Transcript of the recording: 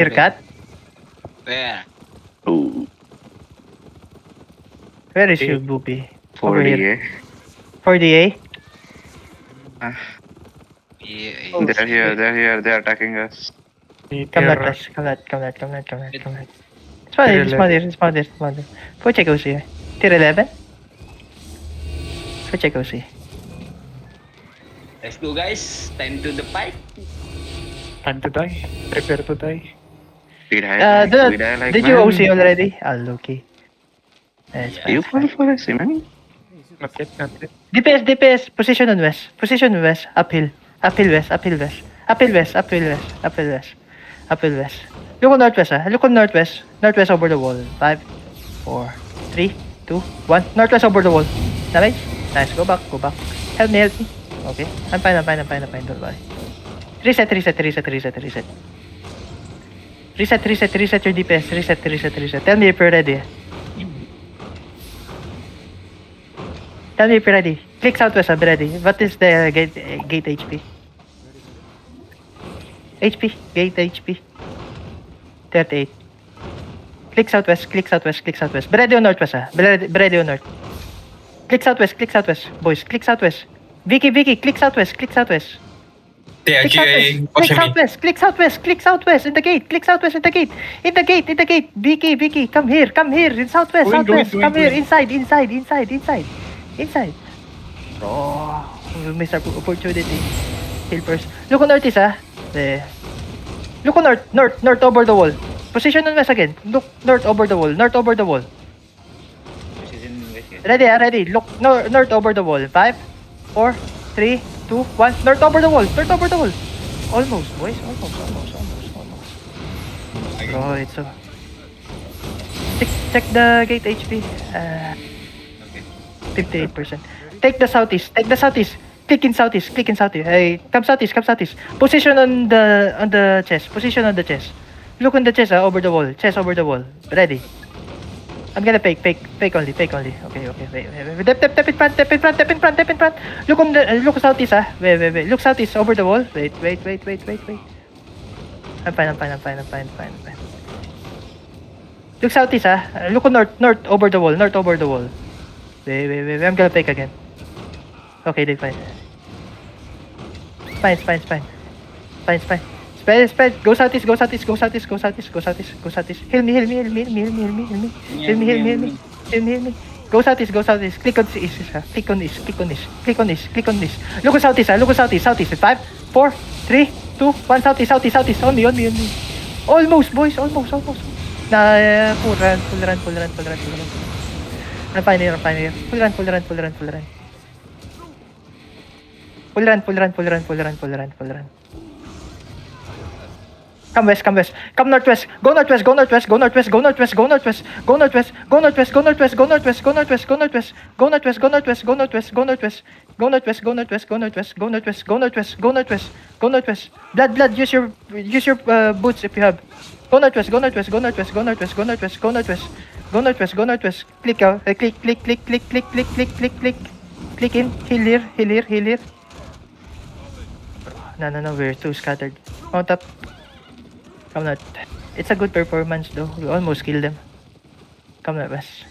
Haircut? Where? Oh, Where is Okay. your booby? 40 here. eh. 40A? Ah, Yeah. Oh. they're here, they're attacking us. Come not, Terra. Rush. Come not. It's mother. Put check OC. Tier 11? Put check OC. Let's go, guys. Time to the fight. Time to die. Prepare to die. We die like Did you man. OC already? Okay. That's You fine. fall for us, man. Not yet, not yet. DPS. Position on west. Uphill. Uphill west. Look on northwest, Look on northwest. Northwest over the wall. 5, 4, 3, 2, 1. Northwest over the wall. Nice. Go back. Help me. Okay. I'm fine. Don't worry. Reset your DPS. Reset. Tell me if you're ready. Click southwest, be ready. What is the gate HP? Gate HP. 38. Click southwest. Be ready on northwest, Be ready on north. Click southwest. Boys, click southwest. Vicky, click southwest. Click southwest. Click southwest in the gate. In the gate. Vicky, come here. In southwest. Going. Come here. Inside. Oh, we missed our opportunity. Kill first. Look on northeast, There. Look on north over the wall. Position on west again. Look north over the wall. Ready. Look north over the wall. 5, 4, 3, 2, 1. North over the wall. Almost, boys. Almost. Bro, it's so... Check the gate HP. 58%. Take the southeast. Click in southeast. Hey, come southeast. Position on the chest. Look on the chest, over the wall. Ready. I'm gonna fake only. Okay, wait. Step in front. Look southeast, Wait. Look southeast over the wall. Wait. I'm fine. Look southeast, Look on north over the wall. Wait. I'm gonna fake again. Okay, they fine. Fine. Spread. Go southeast. Heal me. Go southeast. Click on this. Look on southeast. 5, 4, 3, 2, 1. Southeast. On me. Almost, boys. Almost. Nah, full run. I'm fine here. Full run. Come west. Come northwest. Go northwest. Go northwest. Blood. Use your boots if you have. Go northwest. Click out. Click in. Heal here. No, we're too scattered. On top. Come not. It's a good performance though. We almost killed them. Come not, West.